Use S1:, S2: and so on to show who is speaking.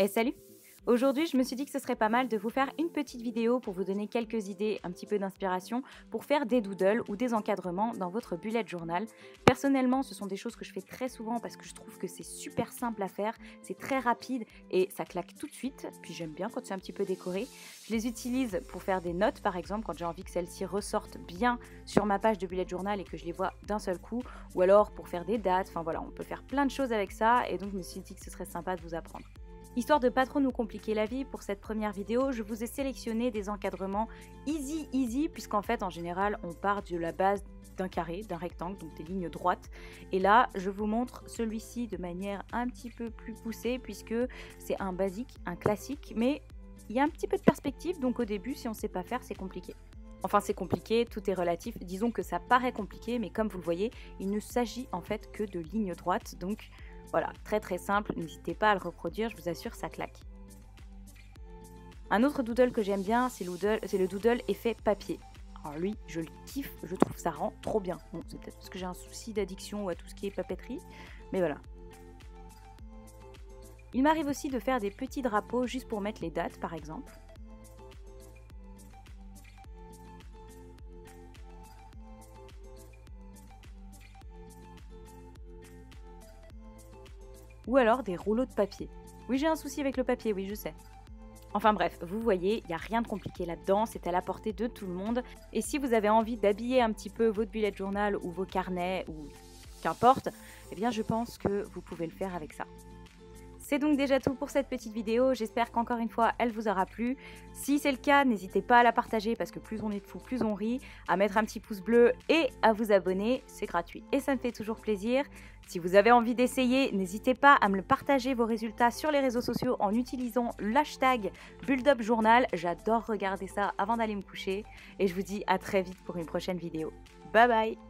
S1: Et salut! Aujourd'hui, je me suis dit que ce serait pas mal de vous faire une petite vidéo pour vous donner quelques idées, un petit peu d'inspiration pour faire des doodles ou des encadrements dans votre bullet journal. Personnellement, ce sont des choses que je fais très souvent parce que je trouve que c'est super simple à faire, c'est très rapide et ça claque tout de suite. Puis j'aime bien quand c'est un petit peu décoré. Je les utilise pour faire des notes par exemple, quand j'ai envie que celles-ci ressortent bien sur ma page de bullet journal et que je les vois d'un seul coup, ou alors pour faire des dates. Enfin voilà, on peut faire plein de choses avec ça et donc je me suis dit que ce serait sympa de vous apprendre. Histoire de pas trop nous compliquer la vie, pour cette première vidéo, je vous ai sélectionné des encadrements easy, puisqu'en fait, en général, on part de la base d'un carré, d'un rectangle, donc des lignes droites. Et là, je vous montre celui-ci de manière un petit peu plus poussée, puisque c'est un basique, un classique, mais il y a un petit peu de perspective, donc au début, si on ne sait pas faire, c'est compliqué. Enfin, c'est compliqué, tout est relatif. Disons que ça paraît compliqué, mais comme vous le voyez, il ne s'agit en fait que de lignes droites, donc voilà, très simple, n'hésitez pas à le reproduire, je vous assure, ça claque. Un autre doodle que j'aime bien, c'est le doodle effet papier. Alors lui, je le kiffe, je trouve ça rend trop bien. Bon, c'est peut-être parce que j'ai un souci d'addiction à tout ce qui est papeterie, mais voilà. Il m'arrive aussi de faire des petits drapeaux juste pour mettre les dates, par exemple. Ou alors des rouleaux de papier. Oui, j'ai un souci avec le papier, oui, je sais. Enfin bref, vous voyez, il n'y a rien de compliqué là-dedans, c'est à la portée de tout le monde. Et si vous avez envie d'habiller un petit peu votre bullet journal ou vos carnets, ou qu'importe, eh bien je pense que vous pouvez le faire avec ça. C'est donc déjà tout pour cette petite vidéo, j'espère qu'encore une fois elle vous aura plu. Si c'est le cas, n'hésitez pas à la partager parce que plus on est de fous, plus on rit, à mettre un petit pouce bleu et à vous abonner, c'est gratuit et ça me fait toujours plaisir. Si vous avez envie d'essayer, n'hésitez pas à me le partager vos résultats sur les réseaux sociaux en utilisant l'hashtag BuildUpJournal. J'adore regarder ça avant d'aller me coucher et je vous dis à très vite pour une prochaine vidéo. Bye bye!